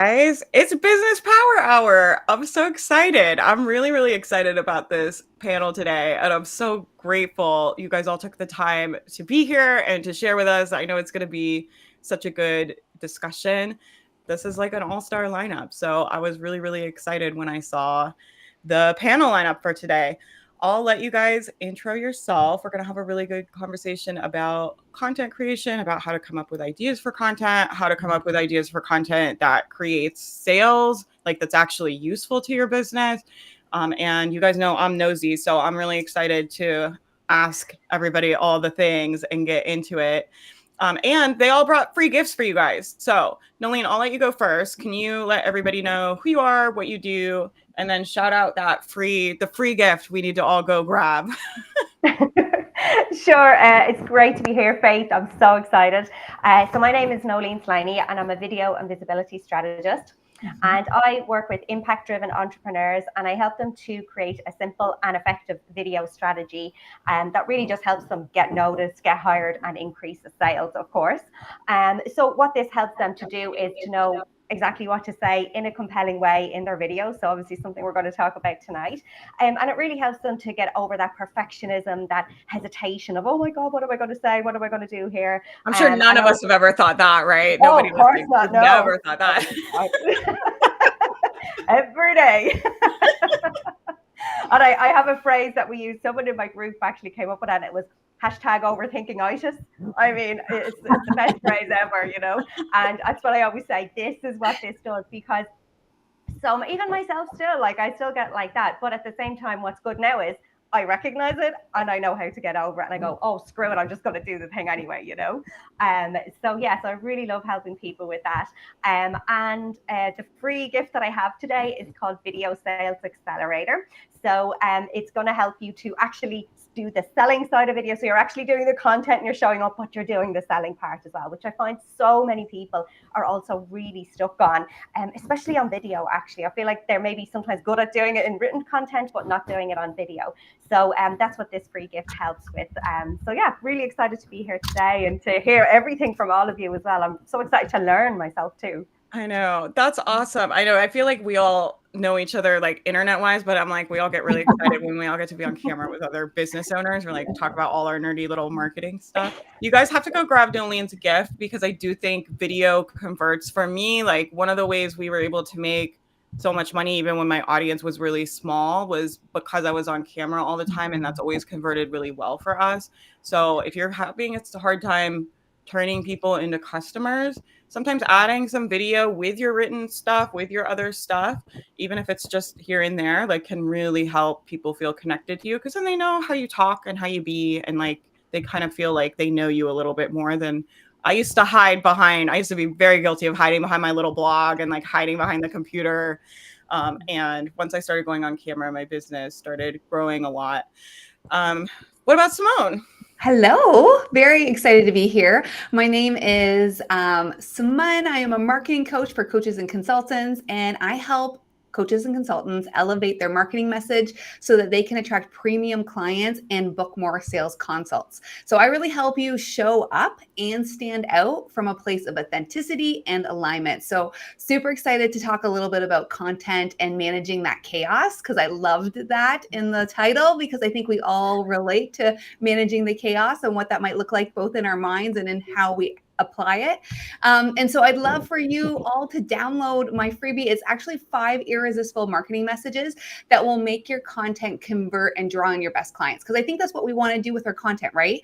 Guys, it's Business Power Hour. I'm so excited. I'm really, really excited about this panel today. And I'm so grateful you guys all took the time to be here and to share with us. I know it's going to be such a good discussion. This is like an all-star lineup. So I was really, really excited when I saw the panel lineup for today. I'll let you guys intro yourself. We're going to have a really good conversation about content creation, about how to come up with ideas for content, how to come up with ideas for content that creates sales, like that's actually useful to your business. And you guys know I'm nosy, so I'm really excited to ask everybody all the things and get into it. And they all brought free gifts for you guys. So, Nolene, I'll let you go first. Can you let everybody know who you are, what you do, and then shout out the free gift we need to all go grab? Sure, it's great to be here, Faith. I'm so excited. So my name is Nolene Sliney, and I'm a video and visibility strategist. And I work with impact-driven entrepreneurs, and I help them to create a simple and effective video strategy that really just helps them get noticed, get hired, and increase the sales, of course. So what this helps them to do is to know exactly what to say in a compelling way in their video. So obviously something we're going to talk about tonight. And it really helps them to get over that perfectionism, that hesitation of, oh my God, what am I going to say? What am I going to do here? I'm sure none of us have ever thought that, right? Oh, Nobody of course listening not. has No. never thought that. Every day. And I have a phrase that we use. Someone in my group actually came up with that, and it was #overthinkingitis. I mean, it's the best phrase ever, you know. And that's what I always say. This is what this does, because so even myself still, like, I still get like that. But at the same time, what's good now is I recognize it and I know how to get over it, and I go, oh, screw it, I'm just going to do the thing anyway, you know. So yes, I really love helping people with that. And the free gift that I have today is called Video Sales Accelerator. So it's going to help you to actually do the selling side of video. So you're actually doing the content and you're showing up, but you're doing the selling part as well, which I find so many people are also really stuck on, especially on video. Actually, I feel like they're maybe sometimes good at doing it in written content, but not doing it on video. So that's what this free gift helps with. So yeah, really excited to be here today and to hear everything from all of you as well. I'm so excited to learn myself too. I know. That's awesome. I know. I feel like we all know each other like internet wise, but I'm like, we all get really excited when we all get to be on camera with other business owners or like talk about all our nerdy little marketing stuff. You guys have to go grab Nolene's gift, because I do think video converts for me. Like, one of the ways we were able to make so much money, even when my audience was really small, was because I was on camera all the time. And that's always converted really well for us. So if you're having a hard time turning people into customers, sometimes adding some video with your written stuff, with your other stuff, even if it's just here and there, like, can really help people feel connected to you, because then they know how you talk and how you be, and like they kind of feel like they know you a little bit more than I used to be very guilty of hiding behind my little blog and like hiding behind the computer. And once I started going on camera, my business started growing a lot. What about Simone? Hello, very excited to be here. My name is Simone. I am a marketing coach for coaches and consultants, and I help coaches and consultants elevate their marketing message so that they can attract premium clients and book more sales consults. So I really help you show up and stand out from a place of authenticity and alignment. So super excited to talk a little bit about content and managing that chaos, because I loved that in the title, because I think we all relate to managing the chaos and what that might look like both in our minds and in how we apply it. And so I'd love for you all to download my freebie. It's actually 5 irresistible marketing messages that will make your content convert and draw in your best clients. Because I think that's what we want to do with our content, right?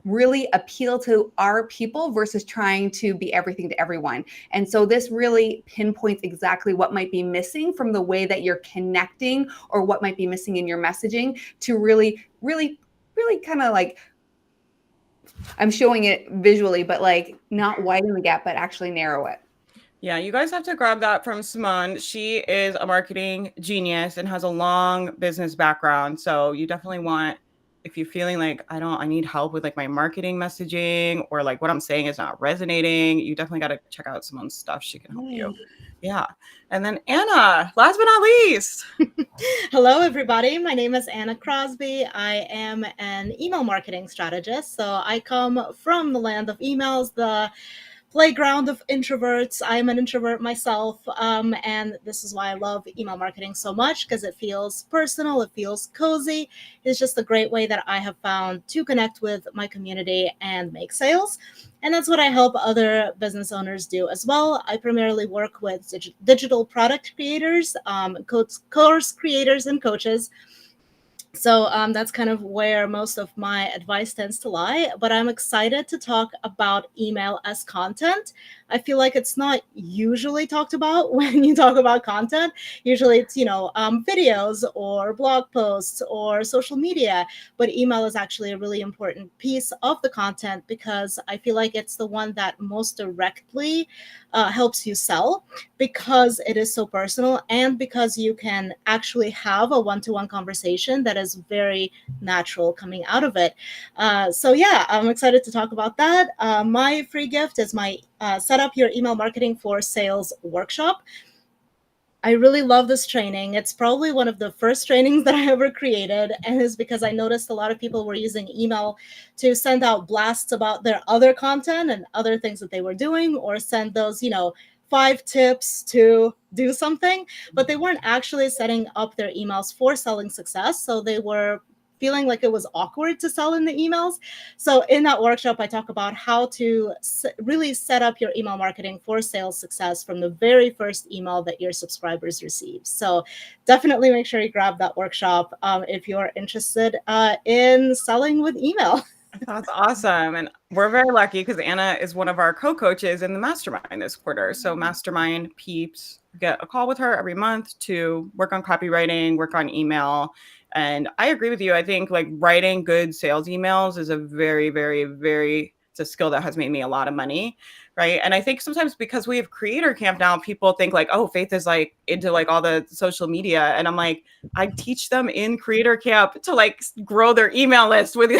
Really appeal to our people versus trying to be everything to everyone. And so this really pinpoints exactly what might be missing from the way that you're connecting, or what might be missing in your messaging, to really kind of like, I'm showing it visually, but like not widen the gap, but actually narrow it. Yeah, you guys have to grab that from Simone. She is a marketing genius and has a long business background. So you definitely want, if you're feeling like, I need help with like my marketing messaging, or like what I'm saying is not resonating, you definitely got to check out Simone's stuff. She can help you. Yeah. And then Anna, last but not least. Hello, everybody. My name is Anna Crosby. I am an email marketing strategist. So I come from the land of emails, the playground of introverts. I'm an introvert myself, and this is why I love email marketing so much, because it feels personal, it feels cozy. It's just a great way that I have found to connect with my community and make sales. And that's what I help other business owners do as well. I primarily work with digital product creators, course creators, and coaches. So that's kind of where most of my advice tends to lie. But I'm excited to talk about email as content. I feel like it's not usually talked about when you talk about content. Usually it's, videos or blog posts or social media. But email is actually a really important piece of the content, because I feel like it's the one that most directly helps you sell, because it is so personal and because you can actually have a one-to-one conversation that is very natural coming out of it. So yeah, I'm excited to talk about that. My free gift is my Set Up Your Email Marketing for Sales workshop. I really love this training. It's probably one of the first trainings that I ever created, and it's because I noticed a lot of people were using email to send out blasts about their other content and other things that they were doing, or send those, 5 tips to do something, but they weren't actually setting up their emails for selling success. So they were feeling like it was awkward to sell in the emails. So in that workshop, I talk about how to really set up your email marketing for sales success from the very first email that your subscribers receive. So definitely make sure you grab that workshop if you're interested in selling with email. That's awesome. And we're very lucky because Anna is one of our co-coaches in the mastermind this quarter. So mastermind peeps get a call with her every month to work on copywriting, work on email. And I agree with you. I think like writing good sales emails is a very, very, very, it's a skill that has made me a lot of money. Right. And I think sometimes because we have Creator Camp now, people think like, oh, Faith is like into like all the social media. And I'm like, I teach them in Creator Camp to like grow their email list with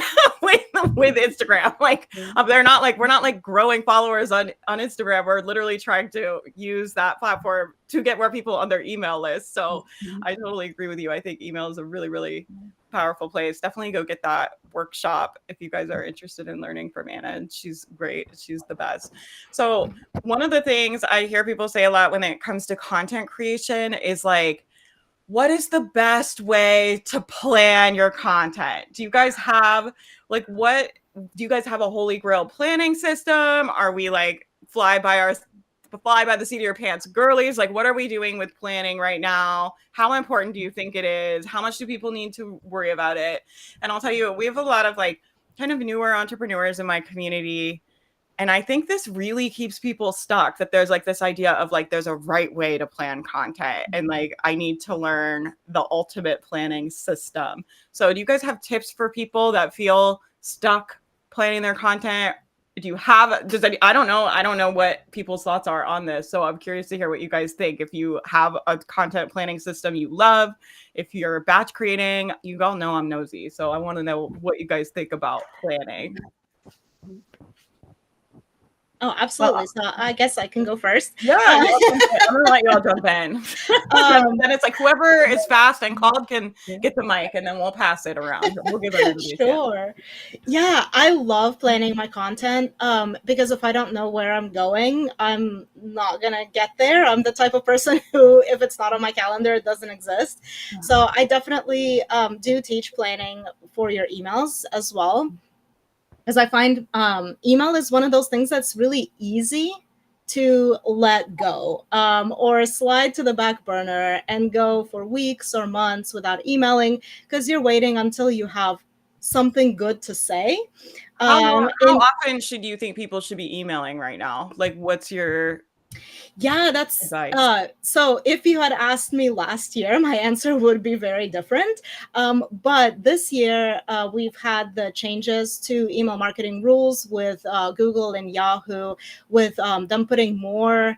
with Instagram. Like we're not like growing followers on Instagram. We're literally trying to use that platform to get more people on their email list. So I totally agree with you. I think email is a really, really powerful place. Definitely go get that workshop if you guys are interested in learning from Anna. And she's great. She's the best. So one of the things I hear people say a lot when it comes to content creation is like, what is the best way to plan your content? Do you guys have like, do you guys have a holy grail planning system? Are we like fly by the seat of your pants girlies? Like, what are we doing with planning right now? How important do you think it is? How much do people need to worry about it? And I'll tell you, we have a lot of like kind of newer entrepreneurs in my community. And I think this really keeps people stuck, that there's like this idea of like, there's a right way to plan content. And like, I need to learn the ultimate planning system. So do you guys have tips for people that feel stuck planning their content? I don't know what people's thoughts are on this. So I'm curious to hear what you guys think. If you have a content planning system you love, if you're batch creating, you all know I'm nosy. So I want to know what you guys think about planning. Oh, absolutely. So I guess I can go first. Yeah, I'm gonna let y'all jump in. Then it's like whoever is fast and called can get the mic, and then we'll pass it around. We'll give everybody Sure. Yeah, I love planning my content because if I don't know where I'm going, I'm not gonna get there. I'm the type of person who, if it's not on my calendar, it doesn't exist. So I definitely do teach planning for your emails as well. Because I find email is one of those things that's really easy to let go or slide to the back burner and go for weeks or months without emailing, because you're waiting until you have something good to say. How often should you think people should be emailing right now? Like, what's your that's advice? So if you had asked me last year, my answer would be very different. But this year, we've had the changes to email marketing rules with Google and Yahoo, with them putting more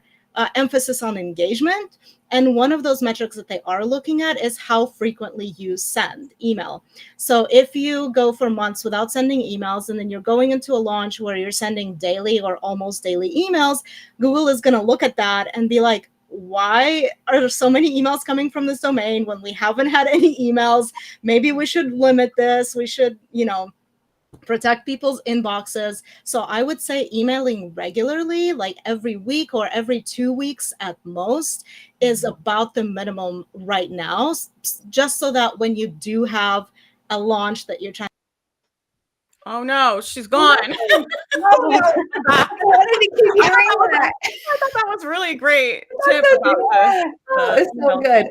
emphasis on engagement. And one of those metrics that they are looking at is how frequently you send email. So if you go for months without sending emails, and then you're going into a launch where you're sending daily or almost daily emails, Google is going to look at that and be like, why are there so many emails coming from this domain when we haven't had any emails? Maybe we should limit this. We should, protect people's inboxes. So I would say emailing regularly, like every week or every 2 weeks at most, is about the minimum right now, just so that when you do have a launch that you're trying. Oh no, she's gone. Oh, no. I wanted to keep hearing that. I thought that was really great tip That's about okay. Oh, it's so good.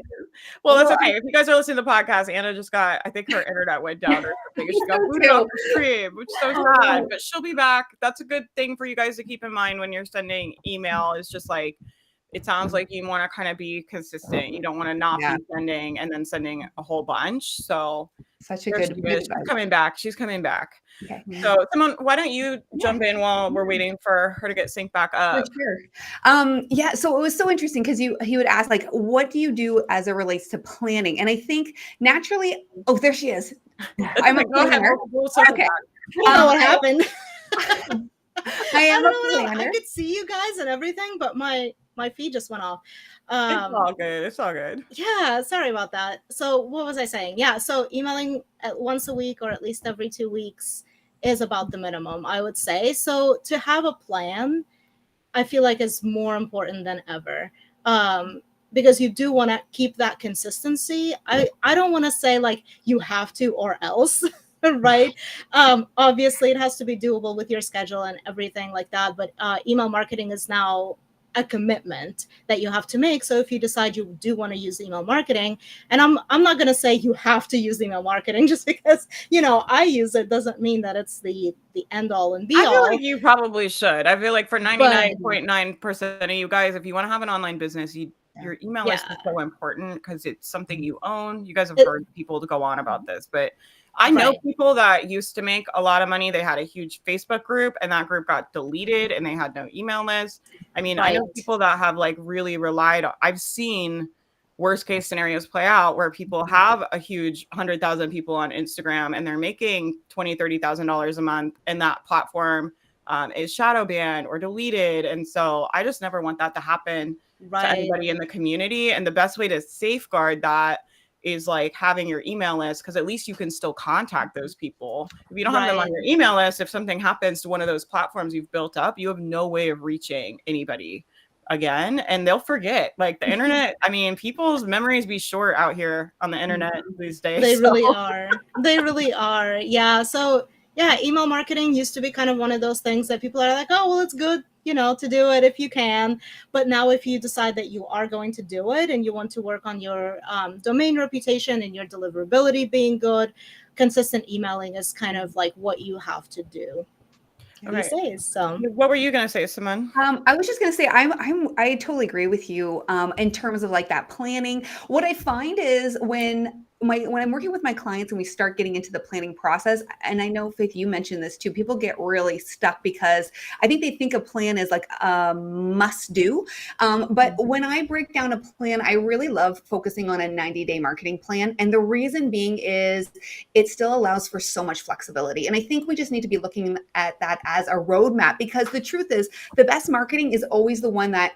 Well, that's Well, okay. If you guys are listening to the podcast, Anna just got, I think her internet went down or something. She got booted off the stream, which is so sad, but she'll be back. That's a good thing for you guys to keep in mind when you're sending email. Is just like, it sounds like you want to kind of be consistent. You don't want to not Yeah. be sending and then sending a whole bunch. So Such a there good she is. She's coming back. She's coming back. Okay. So, Simone, why don't you jump in while we're waiting for her to get synced back up? For sure. Yeah, so it was so interesting because he would ask, like, what do you do as it relates to planning? And I think naturally, oh, there she is. I'm a Go ahead. planner. We'll circle Okay. back. I don't know what happened. I am I a don't know. I planner. could see you guys and everything, but my feed just went off. It's all good. It's all good. Yeah, sorry about that. So what was I saying? Yeah, so emailing at once a week or at least every 2 weeks is about the minimum, I would say. So to have a plan, I feel like is more important than ever. Because you do want to keep that consistency. I don't want to say like you have to or else, right? Obviously it has to be doable with your schedule and everything like that, but email marketing is now a commitment that you have to make. So if you decide you do want to use email marketing, and I'm not going to say you have to use email marketing just because, I use it doesn't mean that it's the end all and be all. I feel like you probably should. I feel like for 99.9% of you guys, if you want to have an online business, your email list is so important because it's something you own. You guys have heard people to go on about this, but I know people that used to make a lot of money. They had a huge Facebook group and that group got deleted and they had no email list. I mean, I know people that have like really relied on, I've seen worst case scenarios play out where people have a huge 100,000 people on Instagram and they're making $20,000, $30,000 a month and that platform is shadow banned or deleted. And so I just never want that to happen to anybody in the community. And the best way to safeguard that is like having your email list, because at least you can still contact those people. If you don't have them on your email list, if something happens to one of those platforms you've built up, you have no way of reaching anybody again, and they'll forget. Like the internet, I mean, people's memories be short out here on the internet these days. They really are. They really are. Yeah. So yeah, email marketing used to be kind of one of those things that people are like, oh, well, it's good, to do it if you can. But now if you decide that you are going to do it and you want to work on your domain reputation and your deliverability being good, consistent emailing is kind of like what you have to do these days. So what were you going to say, Simone? I was just going to say, I totally agree with you in terms of like that planning. What I find is when I'm working with my clients and we start getting into the planning process, and I know, Faith, you mentioned this too, people get really stuck because I think they think a plan is like a must do. But when I break down a plan, I really love focusing on a 90-day marketing plan. And the reason being is it still allows for so much flexibility. And I think we just need to be looking at that as a roadmap, because the truth is the best marketing is always the one that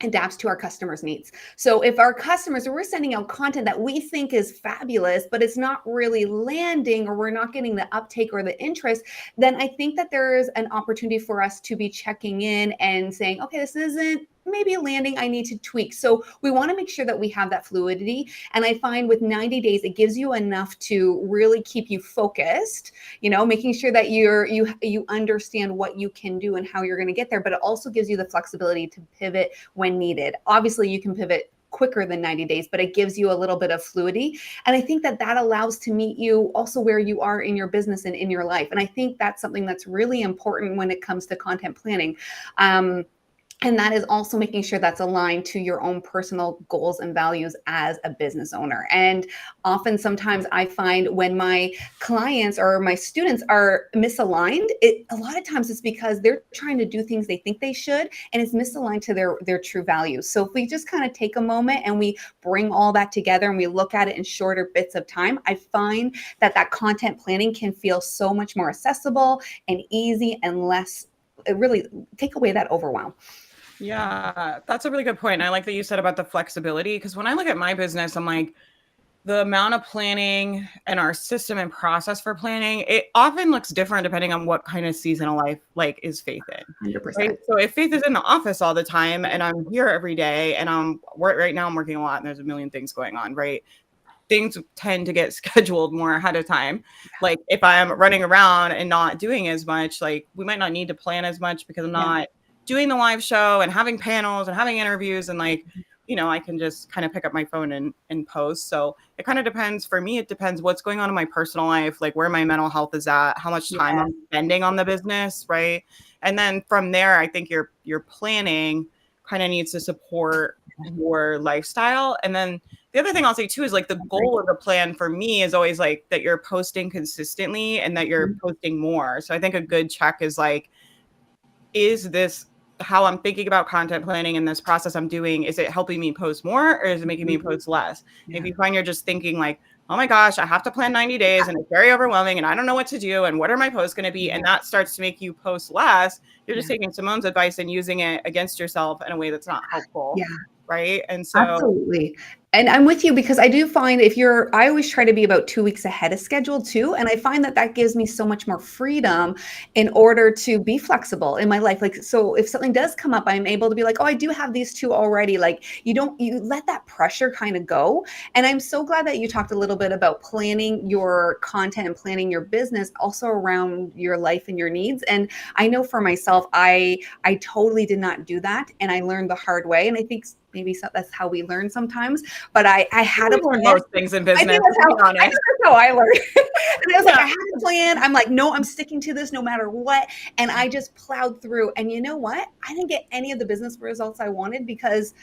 adapts to our customers' needs. So if our customers, or we're sending out content that we think is fabulous, but it's not really landing, or we're not getting the uptake or the interest, then I think that there is an opportunity for us to be checking in and saying, okay, this isn't maybe landing, I need to tweak. So we want to make sure that we have that fluidity. And I find with 90 days, it gives you enough to really keep you focused, making sure that you understand what you can do and how you're going to get there, but it also gives you the flexibility to pivot when needed. Obviously you can pivot quicker than 90 days, but it gives you a little bit of fluidity. And I think that allows to meet you also where you are in your business and in your life. And I think that's something that's really important when it comes to content planning. And that is also making sure that's aligned to your own personal goals and values as a business owner. And often, sometimes I find when my clients or my students are misaligned, a lot of times it's because they're trying to do things they think they should, and it's misaligned to their true values. So if we just kind of take a moment and we bring all that together and we look at it in shorter bits of time, I find that content planning can feel so much more accessible and easy and really take away that overwhelm. Yeah, that's a really good point. And I like that you said about the flexibility, because when I look at my business, I'm like, the amount of planning and our system and process for planning, it often looks different depending on what kind of season of life like is Faith in. 100%. Right. So if Faith is in the office all the time and I'm here every day and right now I'm working a lot and there's a million things going on, right? Things tend to get scheduled more ahead of time. Like if I'm running around and not doing as much, like we might not need to plan as much because I'm not doing the live show and having panels and having interviews and like, I can just kind of pick up my phone and post. So it kind of depends. For me, it depends what's going on in my personal life, like where my mental health is at, how much time I'm spending on the business, right? And then from there, I think your planning kind of needs to support your lifestyle. And then the other thing I'll say too is like the goal of the plan for me is always like that you're posting consistently and that you're posting more. So I think a good check is like, is this how I'm thinking about content planning and this process I'm doing? Is it helping me post more or is it making me post less? If you find you're just thinking like, oh my gosh, I have to plan 90 days and it's very overwhelming and I don't know what to do and what are my posts going to be? And that starts to make you post less. You're just taking Simone's advice and using it against yourself in a way that's not helpful. Yeah. Right. And so absolutely. And I'm with you because I do find I always try to be about 2 weeks ahead of schedule too. And I find that gives me so much more freedom in order to be flexible in my life. Like, so if something does come up, I'm able to be like, oh, I do have these 2 already. Like you let that pressure kind of go. And I'm so glad that you talked a little bit about planning your content and planning your business also around your life and your needs. And I know for myself, I totally did not do that. And I learned the hard way. And I think maybe that's how we learn sometimes. But I had to learn most things in business. I think that's how I learned. And I was like, I had a plan. I'm like, no, I'm sticking to this no matter what. And I just plowed through. And you know what? I didn't get any of the business results I wanted because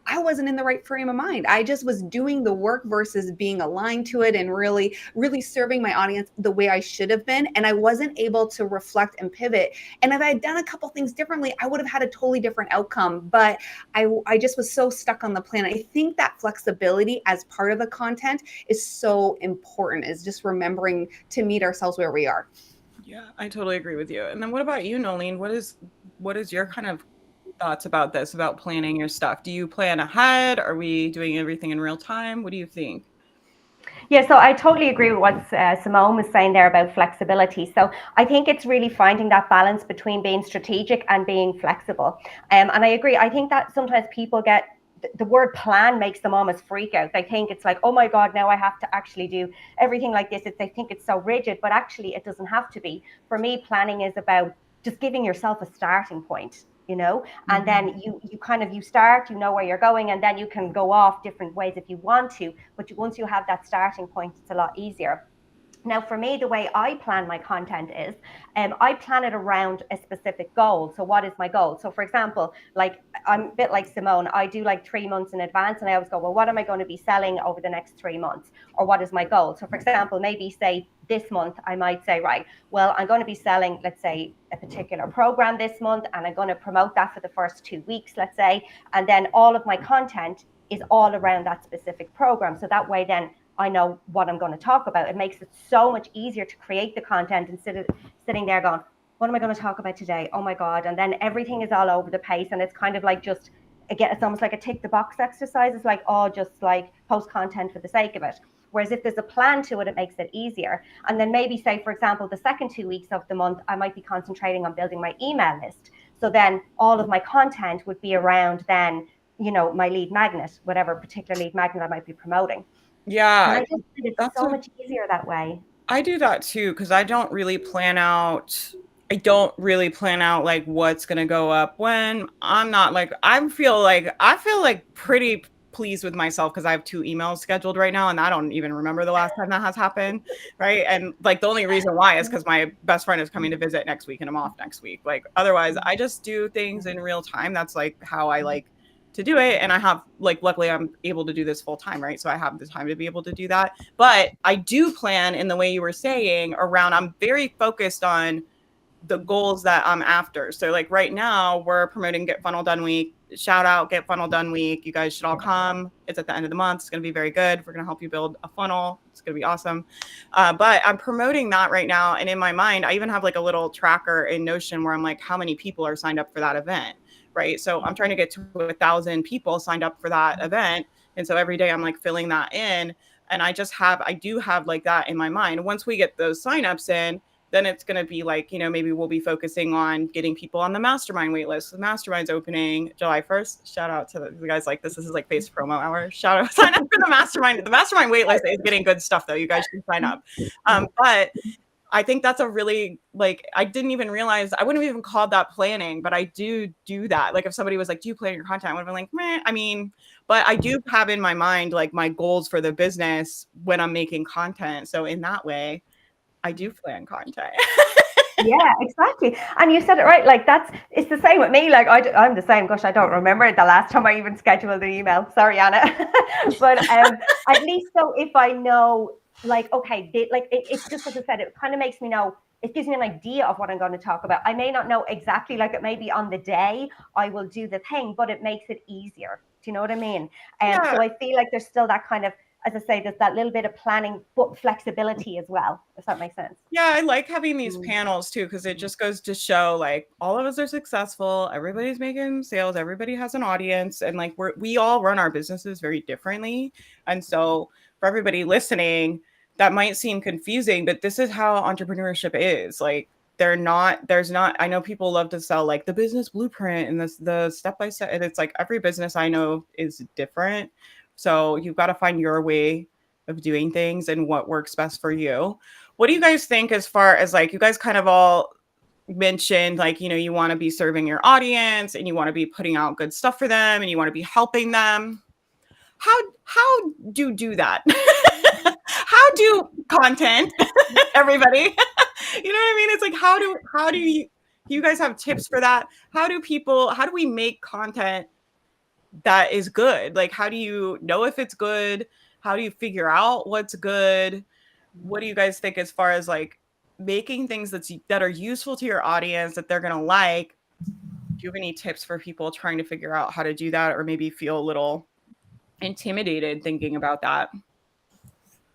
I wasn't in the right frame of mind. I just was doing the work versus being aligned to it and really, really serving my audience the way I should have been. And I wasn't able to reflect and pivot. And if I had done a couple things differently, I would have had a totally different outcome. But I just was so stuck on the plan. I think that flexibility as part of the content is so important, is just remembering to meet ourselves where we are. Yeah, I totally agree with you. And then what about you, Nolene? What is your kind of thoughts about this, about planning your stuff? Do you plan ahead? Are we doing everything in real time? What do you think? Yeah, so I totally agree with what Simone was saying there about flexibility. So I think it's really finding that balance between being strategic and being flexible. And I agree. I think that sometimes people get the word plan makes them almost freak out. They think it's like, oh my God, now I have to actually do everything like this. They think it's so rigid, but actually it doesn't have to be. For me, planning is about just giving yourself a starting point. And then you start, where you're going, and then you can go off different ways if you want to, but once you have that starting point, it's a lot easier. Now, for me, the way I plan my content is I plan it around a specific goal. So what is my goal? So for example, like I'm a bit like Simone, I do like 3 months in advance and I always go, well, what am I going to be selling over the next 3 months? Or what is my goal? So for example, maybe say this month, I might say, right, well, I'm going to be selling, let's say, a particular program this month, and I'm going to promote that for the first 2 weeks, let's say. And then all of my content is all around that specific program. So that way then I know what I'm going to talk about. It makes it so much easier to create the content instead of sitting there going, what am I going to talk about today? Oh my God. And then everything is all over the place. And it's kind of like just, again, it's almost like a tick the box exercise. It's like, just like post content for the sake of it. Whereas if there's a plan to it, it makes it easier. And then maybe say, for example, the second 2 weeks of the month, I might be concentrating on building my email list. So then all of my content would be around then, my lead magnet, whatever particular lead magnet I might be promoting. Yeah. And I just think it's so much easier that way. I do that too, because I don't really plan out like what's going to go up when. I'm not like, I feel like pretty pleased with myself because I have 2 emails scheduled right now and I don't even remember the last time that has happened. Right. And like the only reason why is because my best friend is coming to visit next week and I'm off next week. Like otherwise I just do things in real time. That's like how I like to do it. And I have luckily I'm able to do this full time. Right. So I have the time to be able to do that. But I do plan in the way you were saying around, I'm very focused on the goals that I'm after. So like right now we're promoting Get Funnel Done Week. Shout out Get Funnel Done Week. You guys should all come. It's at the end of the month. It's going to be very good. We're going to help you build a funnel. It's going to be awesome. But I'm promoting that right now. And in my mind, I even have like a little tracker in Notion where I'm like, how many people are signed up for that event? Right. So I'm trying to get to 1,000 people signed up for that event. And so every day I'm like filling that in. And I do have like that in my mind. Once we get those signups in, then it's going to be like, maybe we'll be focusing on getting people on the mastermind waitlist. The mastermind's opening July 1st. Shout out to the guys like this. This is like face promo hour. Shout out, sign up for the mastermind. The mastermind waitlist is getting good stuff though. You guys should sign up. But I think that's a really, like, I didn't even realize, I wouldn't have even called that planning, but I do that. Like if somebody was like, do you plan your content? I would have been like, meh. I mean, but I do have in my mind, like my goals for the business when I'm making content. So in that way, I do plan content. Yeah, exactly. And you said it right. Like it's the same with me. Like I'm the same. Gosh, I don't remember the last time I even scheduled an email. Sorry, Anna. But at least so if I know, like, okay, it's just as I said, it kind of makes me know. It gives me an idea of what I'm going to talk about. I may not know exactly, like it may be on the day I will do the thing, but it makes it easier. Do you know what I mean? And so I feel like there's still that kind of, as I say, there's that little bit of planning, but flexibility as well, if that makes sense. Yeah, I like having these panels too, because it just goes to show like all of us are successful. Everybody's making sales. Everybody has an audience. And like we all run our businesses very differently. And so for everybody listening, that might seem confusing, but this is how entrepreneurship is. Like there's not, I know people love to sell like the business blueprint and the step-by-step. And it's like every business I know is different. So you've got to find your way of doing things and what works best for you. What do you guys think as far as like, you guys kind of all mentioned like, you want to be serving your audience and you want to be putting out good stuff for them and you want to be helping them. How do you do that? How do content, everybody, you know what I mean? It's like, how do you guys have tips for that? How do we make content that is good? Like, how do you know if it's good? How do you figure out what's good? What do you guys think as far as like making things that are useful to your audience that they're going to like? Do you have any tips for people trying to figure out how to do that, or maybe feel a little intimidated thinking about that?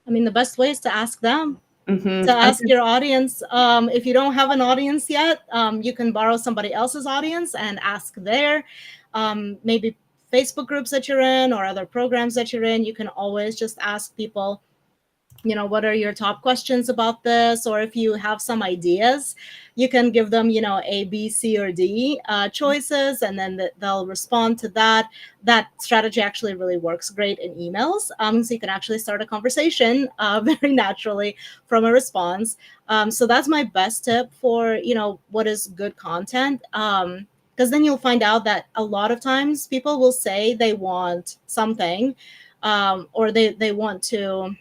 I mean, the best way is to ask them. To ask your audience. If you don't have an audience yet, you can borrow somebody else's audience and ask there. Maybe Facebook groups that you're in or other programs that you're in, you can always just ask people, what are your top questions about this? Or if you have some ideas, you can give them, A, B, C, or D choices, and then they'll respond to that. That strategy actually really works great in emails. So you can actually start a conversation very naturally from a response. So that's my best tip for, what is good content. Because then you'll find out that a lot of times people will say they want something or they want to,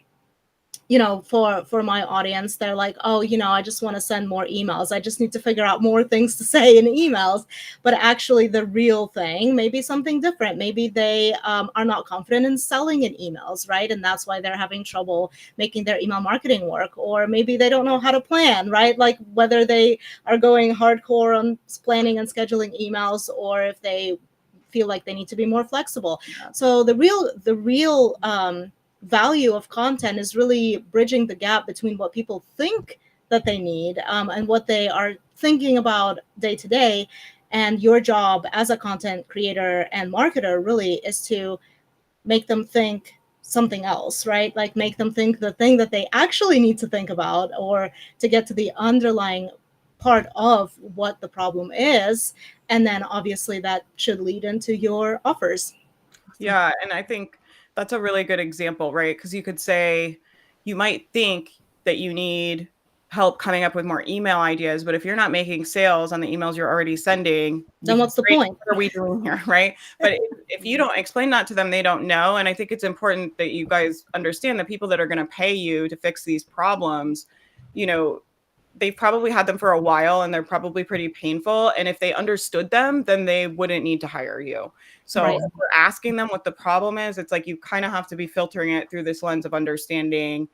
for my audience, they're like, oh, I just want to send more emails. I just need to figure out more things to say in emails. But actually the real thing may be something different. Maybe they are not confident in selling in emails, right? And that's why they're having trouble making their email marketing work. Or maybe they don't know how to plan, right? Like whether they are going hardcore on planning and scheduling emails, or if they feel like they need to be more flexible. So the real value of content is really bridging the gap between what people think that they need and what they are thinking about day to day. And your job as a content creator and marketer really is to make them think something else, right? Like make them think the thing that they actually need to think about, or to get to the underlying part of what the problem is. And then obviously that should lead into your offers. Yeah. And I think that's a really good example, right? Because you could say, you might think that you need help coming up with more email ideas, but if you're not making sales on the emails you're already sending, then what's the point? What are we doing here, right? But if you don't explain that to them, they don't know. And I think it's important that you guys understand the people that are going to pay you to fix these problems, they've probably had them for a while and they're probably pretty painful. And if they understood them, then they wouldn't need to hire you. So Right. If we're asking them what the problem is, it's like you kind of have to be filtering it through this lens of understanding,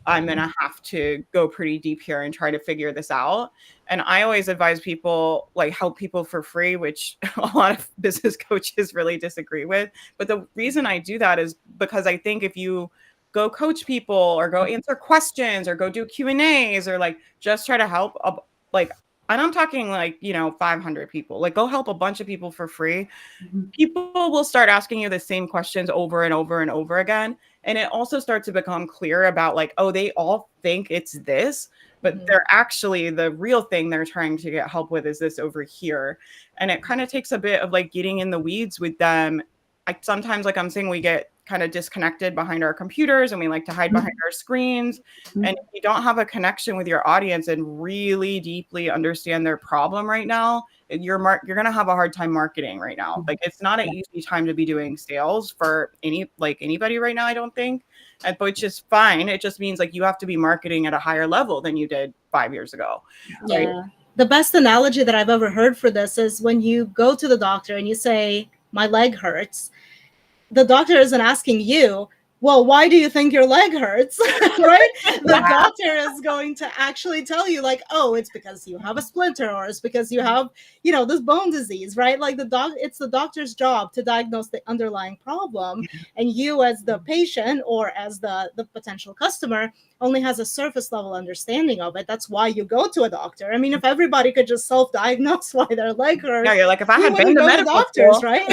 I'm going to have to go pretty deep here and try to figure this out. And I always advise people, like, help people for free, which a lot of business coaches really disagree with. But the reason I do that is because I think if you go coach people or go answer questions or go do Q&As or like just try to help like and I'm talking like, 500 people, like go help a bunch of people for free. Mhm. People will start asking you the same questions over and over and over again. And it also starts to become clear about like, oh, they all think it's this, but Mhm. they're actually the real thing they're trying to get help with is this over here. And it kind of takes a bit of like getting in the weeds with them. Sometimes, like I'm saying, we get kind of disconnected behind our computers and we like to hide behind our screens. Mhm. And if you don't have a connection with your audience and really deeply understand their problem right now, you're going to have a hard time marketing right now. Like it's not an easy time to be doing sales for anybody right now, I don't think. Which is fine. It just means like you have to be marketing at a higher level than you did 5 years ago. Right? Yeah. The best analogy that I've ever heard for this is when you go to the doctor and you say, my leg hurts, the doctor isn't asking you, well, why do you think your leg hurts? Right? The doctor is going to actually tell you, like, oh, it's because you have a splinter, or it's because you have, this bone disease, right? Like it's the doctor's job to diagnose the underlying problem. And you as the patient or as the potential customer only has a surface level understanding of it. That's why you go to a doctor. I mean, if everybody could just self-diagnose why their leg hurts, Yeah, you're like, if I you had been wouldn't to go to medical doctors, school, right?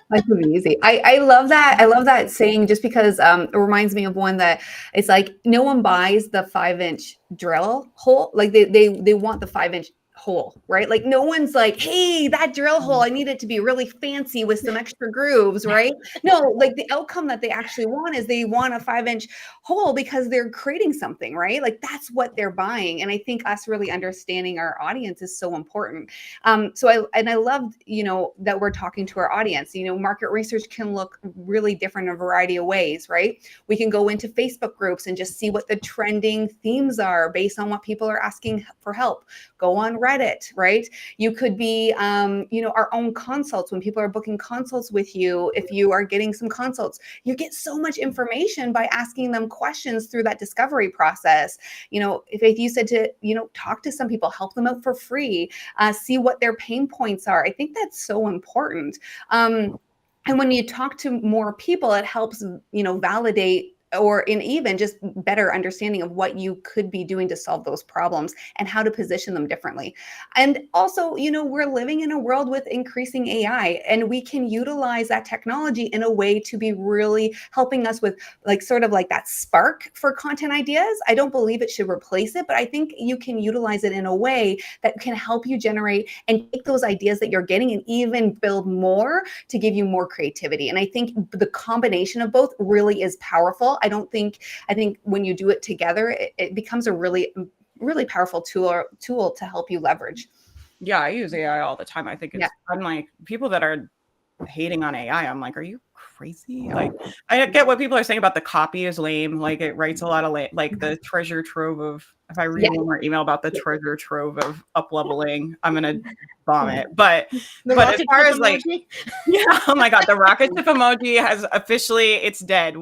That would be easy. I love that. I love that saying just because it reminds me of one that it's like no one buys the 5-inch drill hole. Like they want the 5-inch hole, right? Like no one's like, hey, that drill hole, I need it to be really fancy with some extra grooves, right? No, like the outcome that they actually want is they want a 5-inch hole because they're creating something, right? Like that's what they're buying. And I think us really understanding our audience is so important. I loved, that we're talking to our audience. Market research can look really different in a variety of ways, right? We can go into Facebook groups and just see what the trending themes are based on what people are asking for help. Go on Reddit, right? You could be, our own consults when people are booking consults with you. If you are getting some consults, you get so much information by asking them questions through that discovery process. If you said to, talk to some people, help them out for free, see what their pain points are. I think that's so important. And when you talk to more people, it helps, validate or in even just better understanding of what you could be doing to solve those problems and how to position them differently. And also, we're living in a world with increasing AI, and we can utilize that technology in a way to be really helping us with sort of like that spark for content ideas. I don't believe it should replace it, but I think you can utilize it in a way that can help you generate and take those ideas that you're getting and even build more to give you more creativity. And I think the combination of both really is powerful. I think when you do it together, it becomes a really, really powerful tool to help you leverage. Yeah, I use AI all the time. I think I'm like, people that are hating on AI, I'm like, are you crazy? Like, I get what people are saying about the copy is lame. Like, it writes a lot of like the treasure trove of. If I read one more email about the treasure trove of up leveling, I'm gonna vomit. But as far as like, yeah, oh my god, the rocket ship emoji has officially, it's dead.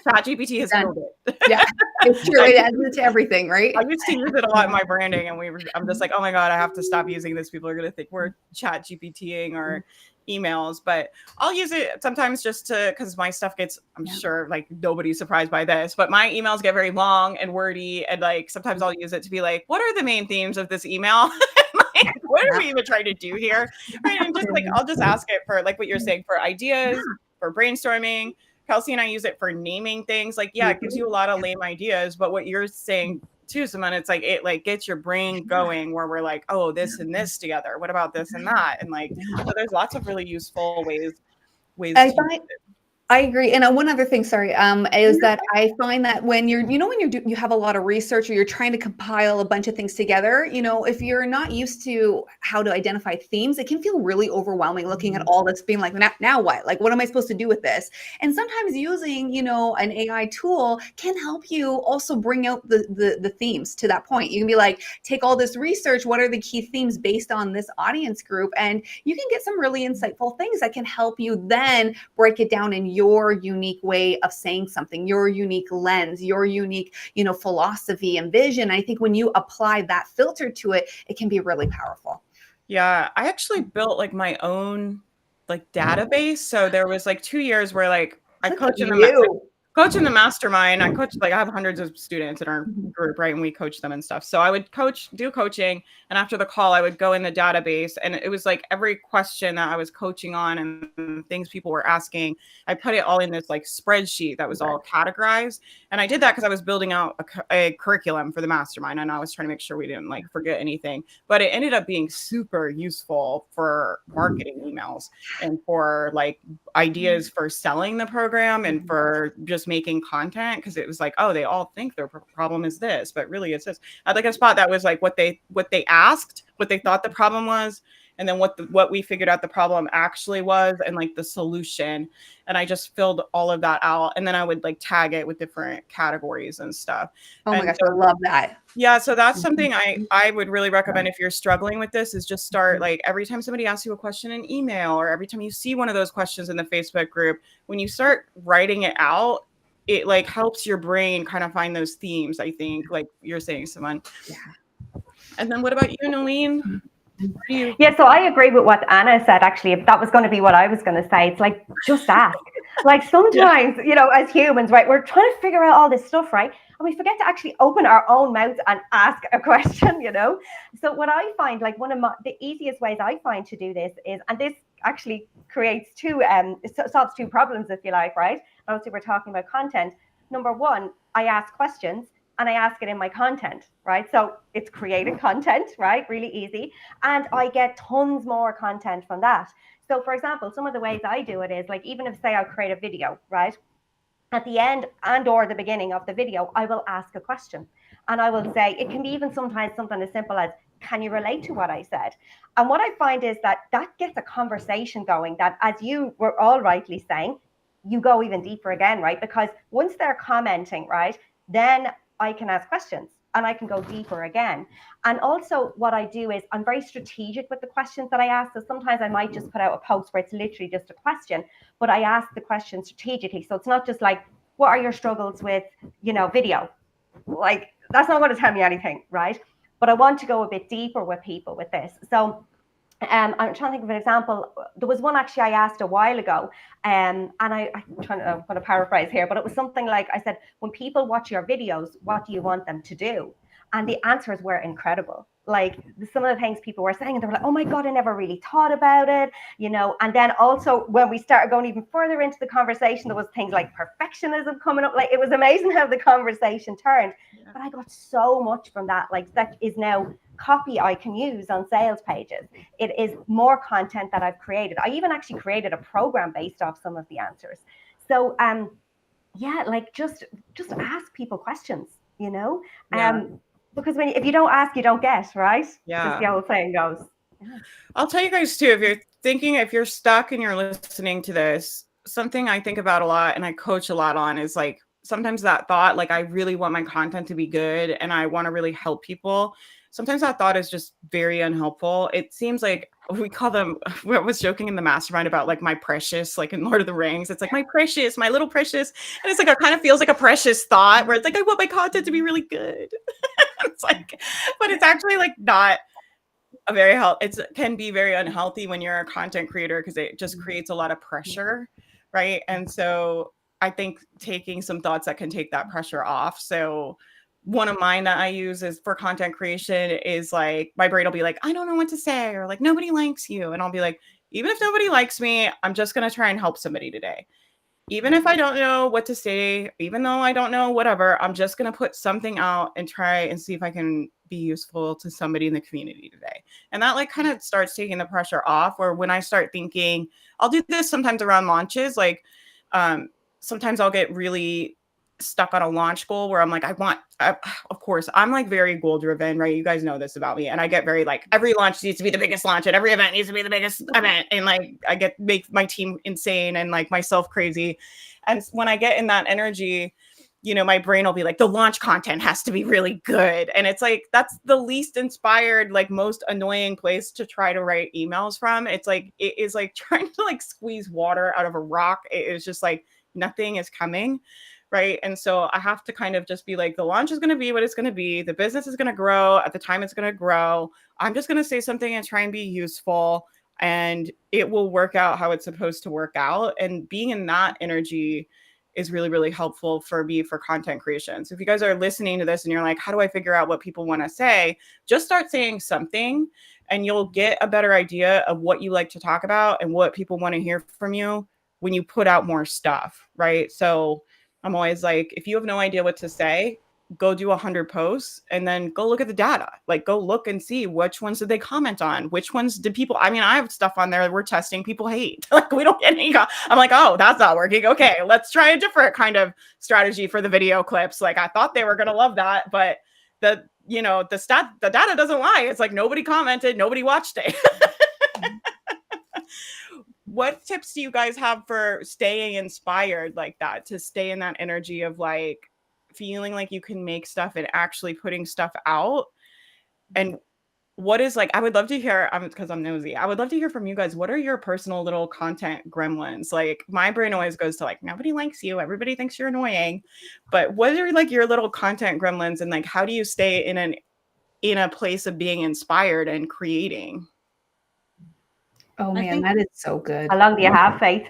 ChatGPT has killed it. Yeah, it's true. It adds it to everything, right? I used to use it a lot in my branding, and I'm just like, oh my god, I have to stop using this. People are gonna think we're ChatGPTing or emails, but I'll use it sometimes just because my stuff gets, I'm sure like nobody's surprised by this, but my emails get very long and wordy, and like sometimes I'll use it to be like, what are the main themes of this email? Like, what are we even trying to do here? Right? And just like, I'll just ask it for like what you're saying, for ideas, for brainstorming. Kelsey and I use it for naming things. Like, yeah, it gives you a lot of lame ideas, but what you're saying too, Simone, it's like it like gets your brain going where we're like, oh, this and this together. What about this and that? And like, so there's lots of really useful ways. I agree. And one other thing, sorry, is that I find that when you have a lot of research or you're trying to compile a bunch of things together, if you're not used to how to identify themes, it can feel really overwhelming looking at all this being like, now what? Like, what am I supposed to do with this? And sometimes using, an AI tool can help you also bring out the themes to that point. You can be like, take all this research, what are the key themes based on this audience group? And you can get some really insightful things that can help you then break it down in your unique way of saying something, your unique lens, your unique, philosophy and vision. I think when you apply that filter to it, it can be really powerful. Yeah, I actually built like my own like database. So there was like 2 years where like I coached in the coach in the mastermind. I coach, like, I have hundreds of students in our group, right? And we coach them and stuff. So I would do coaching. And after the call, I would go in the database, and it was like every question that I was coaching on and things people were asking, I put it all in this like spreadsheet that was all categorized. And I did that because I was building out a curriculum for the mastermind, and I was trying to make sure we didn't like forget anything. But it ended up being super useful for marketing emails and for like ideas for selling the program and for just making content, because it was like, oh, they all think their problem is this, but really it's this. I had like a spot that was like what they asked, what they thought the problem was, and then what we figured out the problem actually was, and like the solution. And I just filled all of that out, and then I would like tag it with different categories and stuff. Oh my And gosh, I love that. yeah, so that's something I would really recommend if you're struggling with this, is just start, like, every time somebody asks you a question in email, or every time you see one of those questions in the Facebook group, when you start writing it out, it like helps your brain kind of find those themes, I think, like you're saying, Simone. Yeah. And then what about you, Nalene? Yeah, so I agree with what Anna said, actually. If that was going to be what I was going to say, it's like, just ask. Like sometimes, you know, as humans, right, we're trying to figure out all this stuff, right? And we forget to actually open our own mouth and ask a question, you know? So what I find, like one of the easiest ways I find to do this is, and this actually creates solves two problems, if you like, right? Obviously, we're talking about content. Number one, I ask questions, and I ask it in my content, right? So it's creating content, right? Really easy. And I get tons more content from that. So for example, some of the ways I do it is like, even if say I create a video, right? At the end and or the beginning of the video, I will ask a question. And I will say, it can be even sometimes something as simple as, can you relate to what I said? And what I find is that gets a conversation going, that, as you were all rightly saying, you go even deeper again, right? Because once they're commenting, right, then I can ask questions and I can go deeper again. And also what I do is I'm very strategic with the questions that I ask. So sometimes I might just put out a post where it's literally just a question, but I ask the question strategically. So it's not just like, what are your struggles with, you know, video? Like, that's not going to tell me anything, right? But I want to go a bit deeper with people with this. So I'm trying to think of an example. There was one actually I asked a while ago, and I'm going to paraphrase here, but it was something like, I said, when people watch your videos, what do you want them to do? And the answers were incredible. Like some of the things people were saying, and they were like, oh my God, I never really thought about it, you know. And then also when we started going even further into the conversation, there was things like perfectionism coming up. Like, it was amazing how the conversation turned. Yeah. But I got so much from that. Like, that is now copy I can use on sales pages. It is more content that I've created. I even actually created a program based off some of the answers. So yeah, like just ask people questions, you know. Yeah. Because if you don't ask, you don't get, right? Yeah. Just the old saying goes. Yeah. I'll tell you guys too, if you're stuck and you're listening to this, something I think about a lot and I coach a lot on is like, sometimes that thought, like, I really want my content to be good and I want to really help people. Sometimes that thought is just very unhelpful. It seems like we call them, I was joking in the mastermind about like my precious, like in Lord of the Rings, it's like my precious, my little precious. And it's like, it kind of feels like a precious thought where it's like, I want my content to be really good. It's like, but it's actually like not a very it can be very unhealthy when you're a content creator, because it just creates a lot of pressure, right? And so I think taking some thoughts that can take that pressure off. So one of mine that I use is for content creation is like, my brain will be like, I don't know what to say, or like, nobody likes you. And I'll be like, even if nobody likes me, I'm just going to try and help somebody today. Even if I don't know what to say, even though I don't know whatever, I'm just going to put something out and try and see if I can be useful to somebody in the community today. And that like kind of starts taking the pressure off, where when I start thinking, I'll do this sometimes around launches, like sometimes I'll get really stuck on a launch goal where I'm like, of course, I'm like very goal driven, right? You guys know this about me. And I get very like, every launch needs to be the biggest launch and every event needs to be the biggest event. And like, make my team insane and like myself crazy. And when I get in that energy, you know, my brain will be like, the launch content has to be really good. And it's like, that's the least inspired, like most annoying place to try to write emails from. It's like, it is like trying to like squeeze water out of a rock. It is just like, nothing is coming. Right. And so I have to kind of just be like, the launch is going to be what it's going to be. The business is going to grow at the time it's going to grow. I'm just going to say something and try and be useful, and it will work out how it's supposed to work out. And being in that energy is really, really helpful for me for content creation. So if you guys are listening to this and you're like, how do I figure out what people want to say? Just start saying something and you'll get a better idea of what you like to talk about and what people want to hear from you when you put out more stuff, right? So I'm always like, if you have no idea what to say, go do 100 posts and then go look at the data. Like, go look and see which ones did they comment on, which ones did people, I mean, I have stuff on there that we're testing, people hate. Like, we don't get any, I'm like, oh, that's not working. Okay, let's try a different kind of strategy for the video clips. Like, I thought they were going to love that, but the data doesn't lie. It's like nobody commented, nobody watched it. What tips do you guys have for staying inspired like that, to stay in that energy of like feeling like you can make stuff and actually putting stuff out? And what is, like, I would love to hear, because I'm nosy, I would love to hear from you guys. What are your personal little content gremlins? Like, my brain always goes to like, nobody likes you, everybody thinks you're annoying. But what are like your little content gremlins, and like, how do you stay in a place of being inspired and creating? Oh man, that is so good. How long do you have, Faith?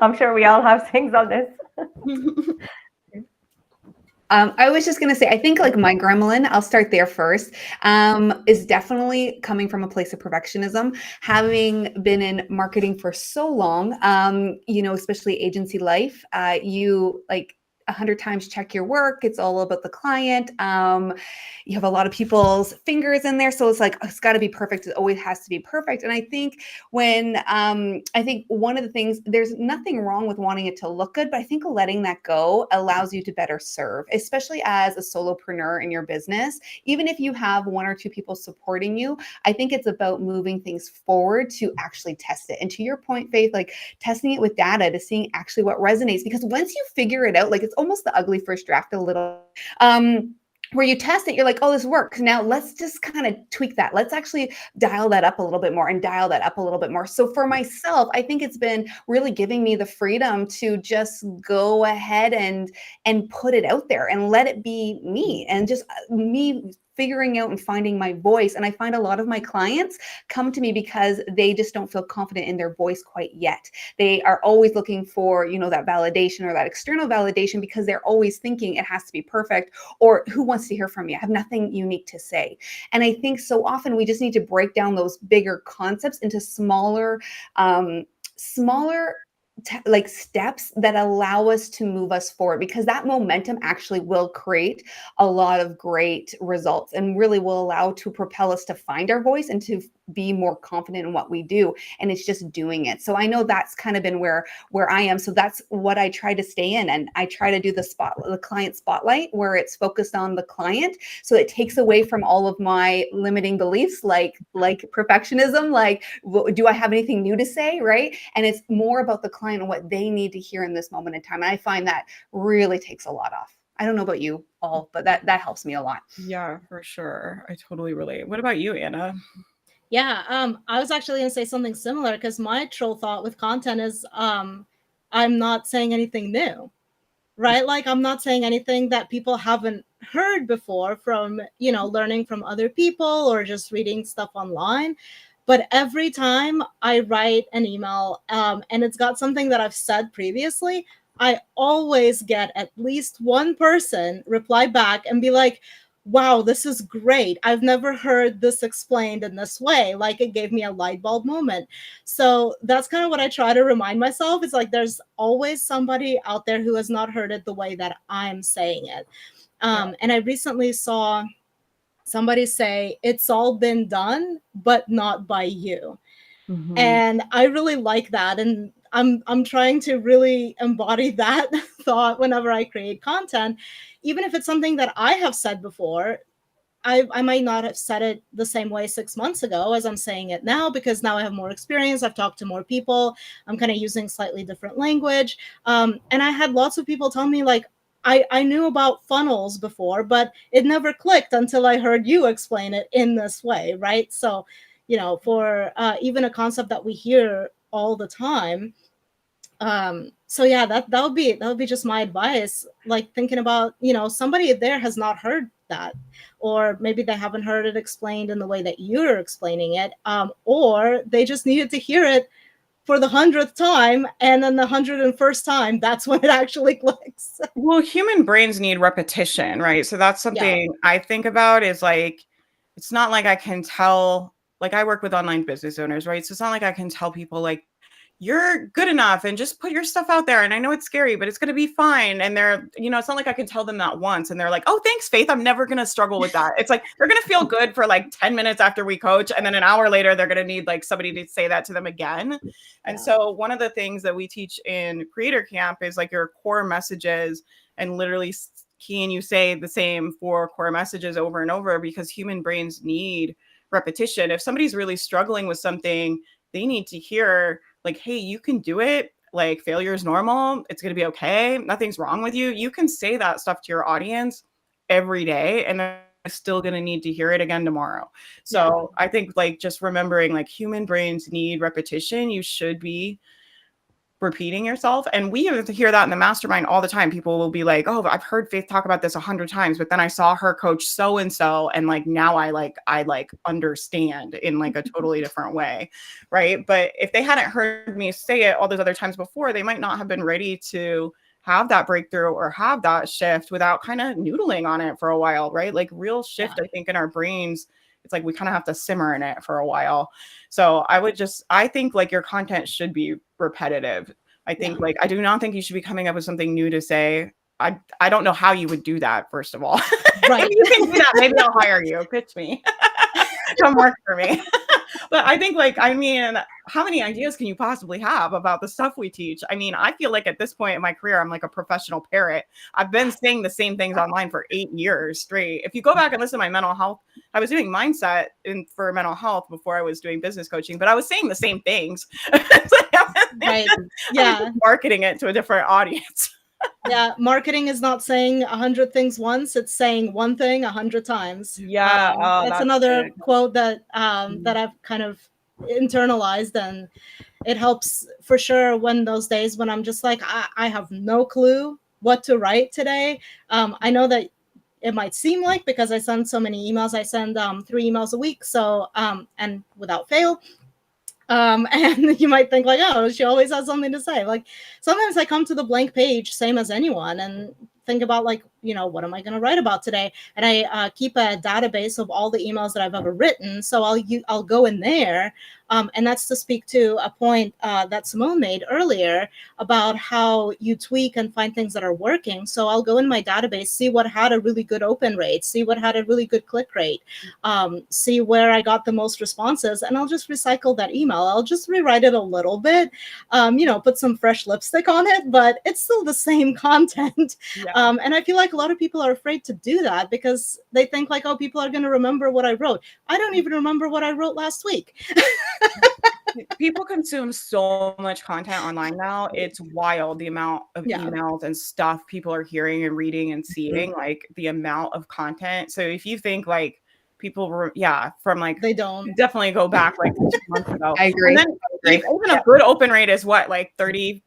I'm sure we all have things on this. I was just going to say, I think like my gremlin, I'll start there first, is definitely coming from a place of perfectionism. Having been in marketing for so long, especially agency life, you like 100 times check your work. It's all about the client. You have a lot of people's fingers in there. So it's like, it's got to be perfect. It always has to be perfect. And I think I think one of the things, there's nothing wrong with wanting it to look good, but I think letting that go allows you to better serve, especially as a solopreneur in your business. Even if you have 1 or 2 people supporting you, I think it's about moving things forward to actually test it. And to your point, Faith, like testing it with data to seeing actually what resonates, because once you figure it out, like it's almost the ugly first draft a little, where you test it, you're like, oh, this works. Now let's just kind of tweak that. Let's actually dial that up a little bit more and dial that up a little bit more. So for myself, I think it's been really giving me the freedom to just go ahead and put it out there and let it be me, and just me figuring out and finding my voice. And I find a lot of my clients come to me because they just don't feel confident in their voice quite yet. They are always looking for, that validation or that external validation, because they're always thinking it has to be perfect, or who wants to hear from me? I have nothing unique to say. And I think so often we just need to break down those bigger concepts into smaller like steps that allow us to move us forward, because that momentum actually will create a lot of great results and really will allow to propel us to find our voice and to be more confident in what we do. And it's just doing it. So I know that's kind of been where I am. So that's what I try to stay in. And I try to do the client spotlight, where it's focused on the client. So it takes away from all of my limiting beliefs, like perfectionism, like, do I have anything new to say? Right. And it's more about the client and what they need to hear in this moment in time. And I find that really takes a lot off. I don't know about you all, but that helps me a lot. Yeah, for sure. I totally relate. What about you, Anna? Yeah, I was actually going to say something similar, because my troll thought with content is I'm not saying anything new, right? Like, I'm not saying anything that people haven't heard before from, learning from other people or just reading stuff online. But every time I write an email and it's got something that I've said previously, I always get at least one person reply back and be like, wow, this is great. I've never heard this explained in this way. Like, it gave me a light bulb moment. So that's kind of what I try to remind myself. It's like, there's always somebody out there who has not heard it the way that I'm saying it. And I recently saw somebody say, it's all been done, but not by you. Mm-hmm. And I really like that. And I'm trying to really embody that thought whenever I create content, even if it's something that I have said before. I might not have said it the same way 6 months ago as I'm saying it now, because now I have more experience. I've talked to more people. I'm kind of using slightly different language. And I had lots of people tell me, like, I knew about funnels before, but it never clicked until I heard you explain it in this way, right? So, for even a concept that we hear all the time. So yeah, that would be just my advice. Like, thinking about, somebody there has not heard that, or maybe they haven't heard it explained in the way that you're explaining it, or they just needed to hear it for the 100th time, and then the 101st time, that's when it actually clicks. Well, human brains need repetition, right? So that's something I think about is like, it's not like I can tell, like I work with online business owners, right? So it's not like I can tell people like, you're good enough and just put your stuff out there. And I know it's scary, but it's going to be fine. And they're, it's not like I can tell them that once and they're like, oh, thanks, Faith. I'm never going to struggle with that. It's like, they're going to feel good for like 10 minutes after we coach. And then an hour later, they're going to need like somebody to say that to them again. And so one of the things that we teach in Creator Camp is like your core messages, and literally Keen, you say the same for core messages over and over, because human brains need repetition. If somebody's really struggling with something, they need to hear like, hey, you can do it. Like, failure is normal. It's going to be okay. Nothing's wrong with you. You can say that stuff to your audience every day, and they're still going to need to hear it again tomorrow. So I think like just remembering like human brains need repetition. You should be repeating yourself. And we hear that in the mastermind all the time. People will be like, oh, I've heard Faith talk about this 100 times, but then I saw her coach so-and-so. And like, now I understand in like a totally different way. Right. But if they hadn't heard me say it all those other times before, they might not have been ready to have that breakthrough or have that shift without kind of noodling on it for a while. Right. Like real shift, I think in our brains, it's like we kind of have to simmer in it for a while. So I think like your content should be repetitive. I think like, I do not think you should be coming up with something new to say. I don't know how you would do that, first of all. Right. If you can do that, maybe I'll hire you. Pitch me. Come work for me. But I think like, I mean, how many ideas can you possibly have about the stuff we teach? I mean, I feel like at this point in my career, I'm like a professional parrot. I've been saying the same things online for 8 years straight. If you go back and listen to my mental health, I was doing mindset for mental health before I was doing business coaching, but I was saying the same things. Right. Yeah. Marketing it to a different audience. Yeah, marketing is not saying 100 things once; it's saying one thing 100 times. Yeah, that's another quote that that I've kind of internalized, and it helps for sure when those days when I'm just like, I have no clue what to write today. I know that it might seem like, because I send so many emails, I send 3 emails a week, so and without fail. And you might think like, oh, she always has something to say. Like sometimes I come to the blank page, same as anyone, and think about like, what am I going to write about today? And I keep a database of all the emails that I've ever written. So I'll go in there. And that's to speak to a point that Simone made earlier about how you tweak and find things that are working. So I'll go in my database, see what had a really good open rate, see what had a really good click rate, see where I got the most responses, and I'll just recycle that email. I'll just rewrite it a little bit, put some fresh lipstick on it, but it's still the same content. Yeah. And I feel like a lot of people are afraid to do that because they think like, oh, people are going to remember what I wrote. I don't even remember what I wrote last week. People consume so much content online now. It's wild the amount of emails and stuff people are hearing and reading and seeing, like the amount of content. So if you think like people were, from like, they don't definitely go back like 2 months ago. I agree. And then even a good open rate is what, like 35%.